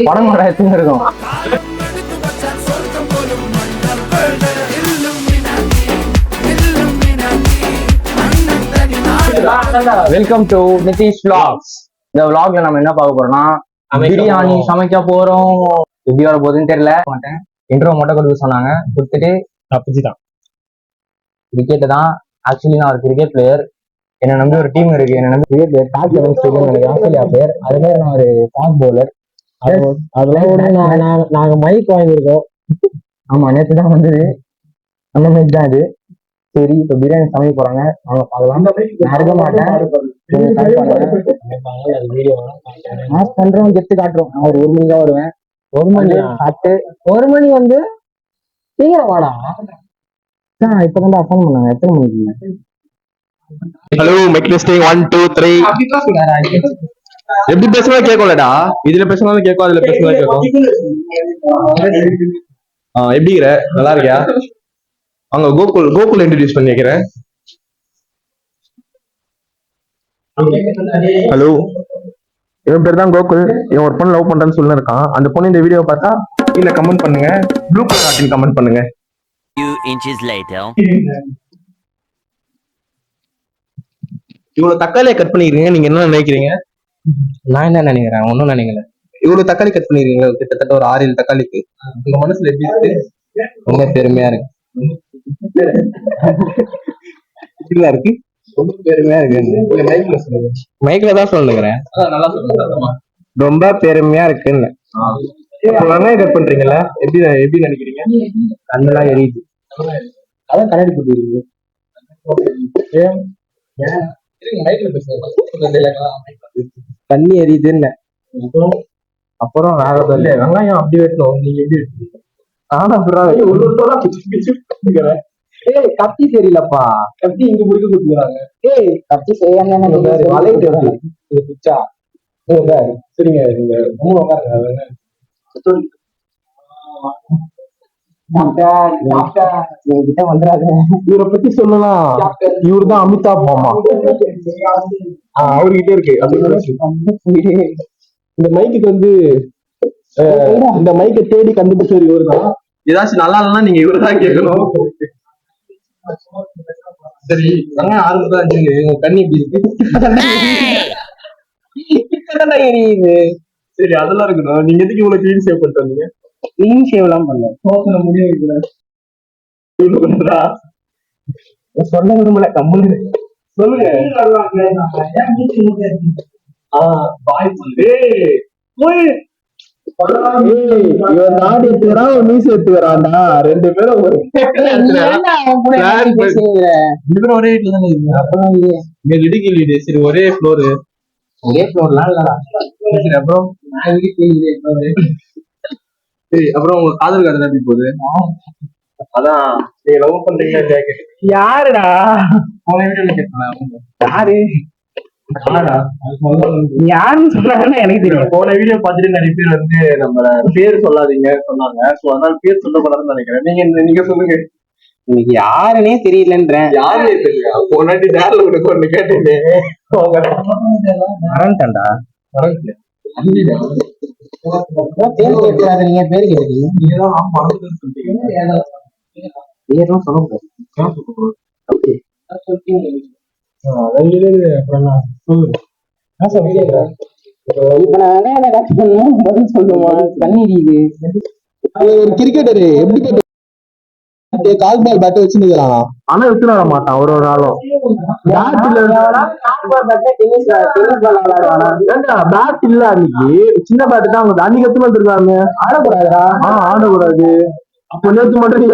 படம் இருக்கும். Welcome to Nitish vlogs. இந்த vlogல நம்ம என்ன பார்க்க போறோம்னா பிரியாணி சமைக்க போறோம். எப்படி வர போகுதுன்னு தெரியல. மாட்டேன் இன்ட்ரோ மட்டும் கொடுக்க சொன்னாங்க, கொடுத்துட்டு தப்பிச்சுதான். கிரிக்கெட் தான். ஆக்சுவலி நான் ஒரு கிரிக்கெட் பிளேயர். என்ன நம்பி ஒரு டீம் இருக்கு. என்ன நம்பி cricket player top level stadium Australia player. அதுல நான் ஒரு ஃபாஸ்ட் பவுலர். அதெல்லாம் நாங்க மைக் வாங்கியிருக்கோம். ஆமா, நேற்று தான் வந்தது. அந்த மைக் தான் இது. சரி, இப்ப பிரியாணி சமைக்க போறாங்க. அவங்க பார்க்கலாம். இருக்க மாட்டேன் பண்றோம், கெத்து காட்டுறோம். நான் ஒரு மணி தான் வருவேன். ஒரு மணி சாப்பிட்டு ஒரு மணி வந்து சீக்கிரம் வாடா. இப்பதான் ஃபோன் பண்ணாங்க. எத்தனை மணிக்கு? Hello mike testing 1 2 3. எப்படி பேசுனா கேட்கும்லடா. இதுல பேசினாலும் கேட்கும், அதுல பேசினாலும் கேட்கும். எப்படி இருக்கிற? நல்லா இருக்கியா? அங்க கோகுல் இன்ட்ரோடியூஸ் பண்ணி வைக்கிறேன். ஹலோ, இவன் பேர் தான் கோகுல். இவன் ஒரு பொண்ணு லவ் பண்றேன்னு சொல்லி இருக்கான். அந்த பொண்ணு இந்த வீடியோ பார்த்தா கீழே கமெண்ட் பண்ணுங்க. ப்ளூ கலர் ஆட்டின் கமெண்ட் பண்ணுங்க. இவ்வளவு தக்காளியை கட் பண்ணிக்கிறீங்க, நீங்க என்ன நினைக்கிறீங்க? நான் என்ன நினைக்கிறேன்? ஒன்னும் நினைக்கல. இவ்வளவு தக்காளி கட் பண்ணிக்கிறீங்க, கிட்டத்தட்ட ஒரு 6-7 தக்காளிக்கு. உங்க மனசுல எப்படி இருக்கு? ரொம்ப பெருமையா இருக்கு. இப்படிதான் இருக்கு. ரொம்ப பெருமையா இருக்கு. மைக்ல தான் சொல்லுங்கிறேன். நல்லா சொல்லுங்க. ரொம்ப பெருமையா இருக்குன்னு. வெங்காயம் கட் பண்றீங்கல்ல, எப்படி எப்படி நினைக்கிறீங்க? கண்ணெல்லாம் எரியுது. அதான் கண்ணாடி போட்டு தண்ணி எரியுதுன்னு. அப்புறம் வேற வெங்காயம் அப்படி வெட்டணும். நீங்க எப்படி வெட்டுறீங்க? கத்தி தெரியலப்பா. கத்தி இங்க முடிக்க கொடுத்துறாங்க. கத்தி செய்யாம வளையிட்டு பிச்சா. சரிங்க, நீங்க மூணு உட்காருங்க. கிட்ட வந்துடாது. இவரை பத்தி சொல்லலாம். இவரு தான் அமிதாப் மாமா. அவர்கிட்ட இருக்கு. இந்த மைக்கு வந்து இந்த மைக்கை தேடி கண்டுபிடிச்சவர் இவரு தான். ஏதாச்சும் நல்லா இல்லைன்னா நீங்க இவரு தான் கேட்கணும். சரி, உங்க கண்ணி எப்படி எரியுது. சரி, அதெல்லாம் இருக்கணும். நீங்க எதுக்கு இவ்வளவு கிளீன் சேவ் பண்ணிட்டு வந்தீங்க? கிளீன் சேவ் எல்லாம் பண்ணல. முடியும் சொல்ல விரும்பல. கம்முன்னு சொல்லுங்க. இவன் நாடு எடுத்துக்கிறான், மீசு எடுத்துக்கிறான்டா. ரெண்டு பேரும் ஒரே வீட்டுல தானே இருக்கு. சரி, ஒரே ஃப்ளோரு. ஒரே ஃப்ளோர்லாம் இல்லடா. அப்புறம் சரி, அப்புறம் உங்க காதல் கதை எப்படி போகுது? அதான் நீங்க லவ் பண்றீங்களா இல்லையா கேட்டு. யாருடா? போன வீடியோல கேட்கலாம். யாரு யாருன்னு சொன்னாங்கன்னு எனக்கு தெரியும். போன வீடியோ பார்த்துட்டு நிறைய பேர் வந்து நம்ம பேர் சொல்லாதீங்க சொன்னாங்க. சோ அதனால பேர் சொல்லக்கூடாதுன்னு நினைக்கிறேன். நீங்க சொல்லுங்க. எனக்கு யாருன்னே தெரியலன்றேன். யாருன்னே தெரியல. போனாட்டி நேரில் உனக்கு ஒண்ணு கேட்டேனே. மறந்துட்டேன்டா. பேர் கேட்காத. நீங்க பேர் கேட்டீங்க. நீங்கதான் மறந்துன்னு சொல்லிட்டீங்க. பேரும் சொல்ல முடியாது. இப்ப நான் பதில் சொல்லுமா? தண்ணீர் ஒரு கிரிக்கெட்டரு எப்படி கால் பால் பேட் வச்சுருக்கானா? ஆனா வச்சு விட மாட்டான் ஒரு நாளும். பேட் இல்ல அன்னைக்கு. சின்ன பேட் தான் அவங்க அன்னைக்கு எத்தனை வந்துருக்காங்க. ஆடக்கூடாதுடா. ஆடக்கூடாது. அப்ப நேற்று மட்டும் நீ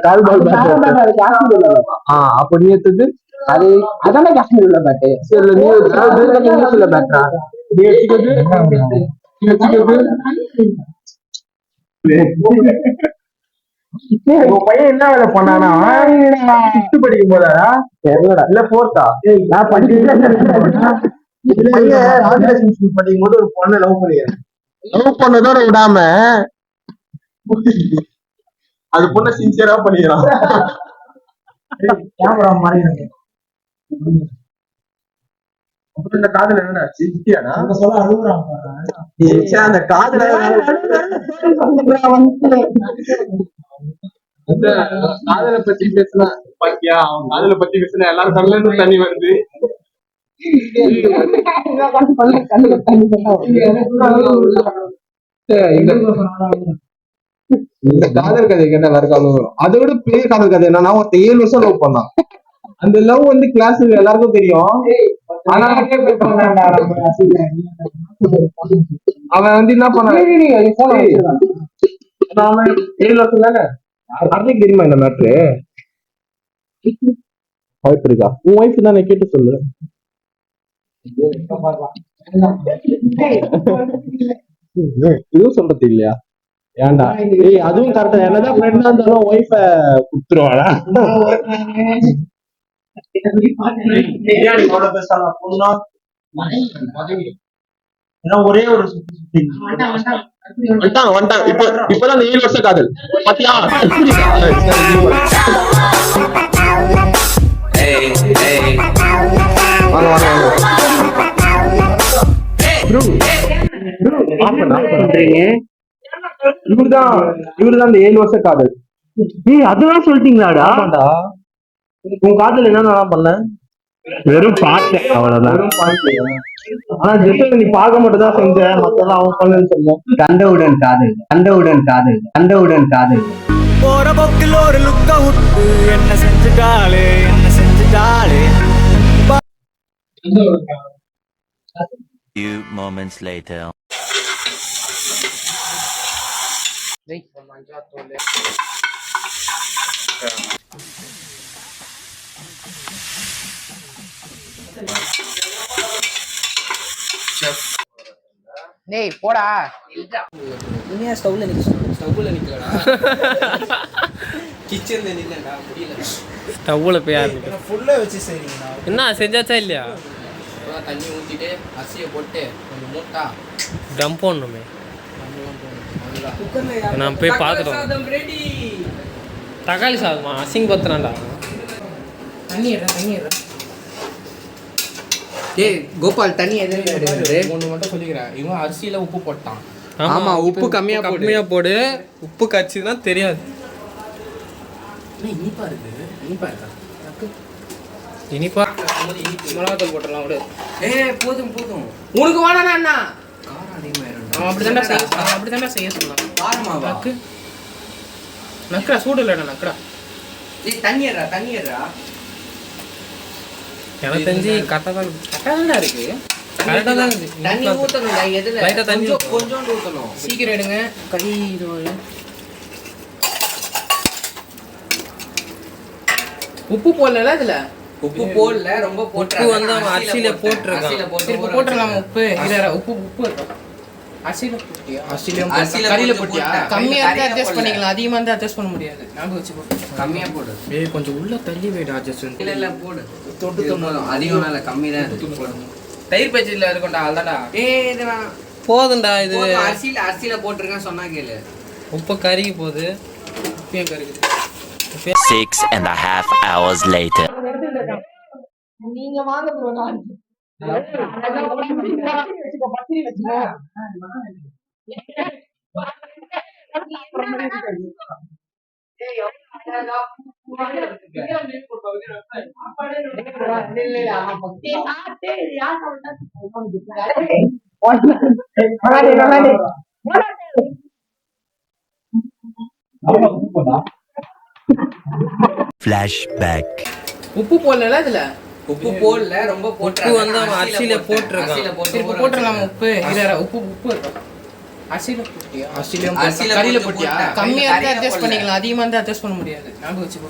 கால் பால் பேட். அப்ப நீ எடுத்தது அது அதானே காஷ்மீர் உள்ள பேட்டு. இங்கிலீஷ்ல பேட்டா நீ வச்சுக்கிறது. பையன் என்ன வேலை பண்ணானா? 6th படிக்கும் போதா இல்ல 4th? நான் படிக்கிறேன். படிக்கும் போது ஒரு பொண்ணை லவ் பண்ணிக்கிறேன். லவ் பண்ணதோட விடாம அது பொண்ணை சின்சியரா பண்ணிக்கிறான். கேமரா மாதிரி இந்த காதல் என்னடா சித்தியாடா அந்த காதல காதலை பத்தி பேசினா பாத்தியா அவன் காதலை பத்தி பேசினா எல்லாரும் கண்ணுல இருந்து தண்ணி வருது இந்த காதல் கதை கேட்ட எல்லாருக்கும் அழுவ வரும். அதை விட பெரிய காதல் கதை என்னன்னா ஒருத்த 7 வருஷம் லவ் பண்ணான். அந்த லவ் வந்து கிளாஸ் எல்லாருக்கும் தெரியும். ஆனா அவன் வந்து என்ன பண்ண 7 வருஷம் தானே அன்னைக்கு தெரியுமா இந்த மேட்ரு வாய்ப்பு இருக்கா? உன் ஒய்ஃப் தானே கேட்டு சொல்லு. இதுவும் சொல்றது இல்லையா? ஏன்டா ஏய் அதுவும் கரெக்டா என்னதான் ஃப்ரெண்டா இருந்தாலும் ஒய்ஃப குத்துருவாடா. ஒரே ஒரு வந்துட்டான் இப்பதான் 7 வருஷம் காதல் பாத்தியா? இவருதான் அந்த 7 வருஷம் காதல். அதெல்லாம் சொல்லிட்டீங்களாடா? ஆமாடா. உன் காதல் என்ன பண்ண? வெறும் பார்த்தேன் அவ்வளவுதான். ஆனா ஜெஸ்ட் நீ பார்க்க மட்டும் தான் செஞ்ச, மத்தெல்லாம் அவன் பண்ணுன்னு சொன்னோம். கண்டவுடன் காதல் போற போக்கில் ஒரு லுக்க விட்டு என்ன செஞ்சுட்டாளே Few moments later. டேய் போடா. இனியா ஸ்டவ்ல நிக்கலடா. கிச்சன்ல நில்லடா முடியல. ஸ்டவ்ல போய் யாரு ஃபுல்லா வச்சு செய்றீங்கடா. என்ன செஞ்சாச்சா இல்லையா? தண்ணி ஊத்திட்டு அரிசியை போட்டு கொஞ்சம் மூட்டா டம் போடணுமே. குக்கர்ல நான் போய் பார்த்துட்டோம். தக்காளி சாதமா அசிங்க பத்துறான்டா. தண்ணி ஏறா. டேய் கோபால் தண்ணி எதுல எடுக்குறது? ஒன்னு மட்டும் சொல்லிக்கிறேன். இவன் அரிசியில உப்பு போட்டான். ஆமா உப்பு கம்மியா போடு. உப்பு கச்சினா தெரியாது. இனிப்பா இருக்கா? இனிப்பா மிளகாத்தூள் போட்டுடலாம் விடு. போதும் உனக்கு வேணாண்ணா அண்ணா காரம் அதிகமாயிரும். அப்படிதான்டா செய்ய சொன்னான். காரமாவா? நக்கடா சூடு இல்லடா நக்கடா. டேய் தண்ணி ஏறா. எனக்கு தெரிஞ்சு கரெக்டாக இருக்கு. கரெக்டாக தான் இருக்கு. தண்ணி ஊத்தணும்டா. எதுல? லைட்டா தண்ணி கொஞ்சோண்டு ஊத்தணும். சீக்கிரம் எடுங்க. கை இது உப்பு போடல இதுல. உப்பு போடல, ரொம்ப போட்டு உப்பு வந்து அவன் அரிசியில போட்டுருக்கான். திருப்பி போட்டுடலாம் உப்பு. இல்ல உப்பு இருக்கா? அரிசியில போட்டியா? கறியில போட்டியா? கம்மியா இருந்தா அட்ஜஸ்ட் பண்ணிக்கலாம். அதிகமா இருந்தா அட்ஜஸ்ட் பண்ண முடியாது. ஞாபகம் வச்சுக்கோ. கம்மியா போடு. ஏய் கொஞ்சம் உள்ள தள்ளி வைடா அட்ஜஸ்ட். இல்ல போடு. தொட்டு தொட்டு அதிகம் இல்ல கம்மி தான் இருக்கு. தயிர் பச்சடில இருக்கும்டா அதான்டா. இது போதும்டா இது. அரிசியில போட்டுருக்கேன் சொன்னா கேளு. உப்பு கறிக்கு போகுது. உப்பையும் கறிக்குது. 6.5 hours later. நீங்க வாங்க ப்ரோ. நான் பத்திரி வச்சுங்க. Flashback. உப்பு போடல இதுல. உப்பு போடல, ரொம்ப போட்டு உப்பு வந்து அவன் அரிசியில போட்டுருக்கான். திருப்பி போட்டுடலாம் உப்பு. இல்ல உப்பு இருக்கா? அரிசியில போட்டியா? கறியில போட்டியா? கம்மியா இருந்தா அட்ஜஸ்ட் பண்ணிக்கலாம். அதிகமா இருந்தா அட்ஜஸ்ட் பண்ண முடியாது. ஞாபகம் வச்சுக்கோ.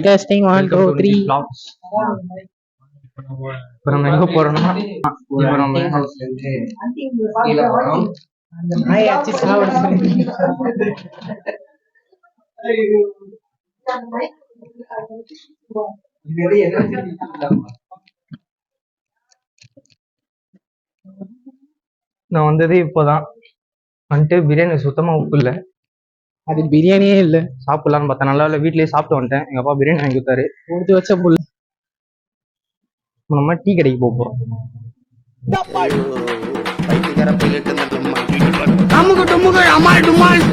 Testing 1 2 3. இப்போ நம்ம எங்க போறோம்னா இப்போ நம்ம நான் வந்ததே இப்போதான் வந்துட்டு பிரியாணி சுத்தமா உப்பு இல்லை. அது பிரியாணியே இல்ல, சாப்பிடலான்னு பார்த்தேன், நல்லா இல்லை. வீட்லயே சாப்பிட்டு வந்துட்டேன். எங்க அப்பா பிரியாணி வாங்கி கொடுத்தாரு. கொடுத்து வச்ச புல். நம்ம டீ கடைக்கு போக போறோம். நமக்கு டுமுகள் அமால் டுமால்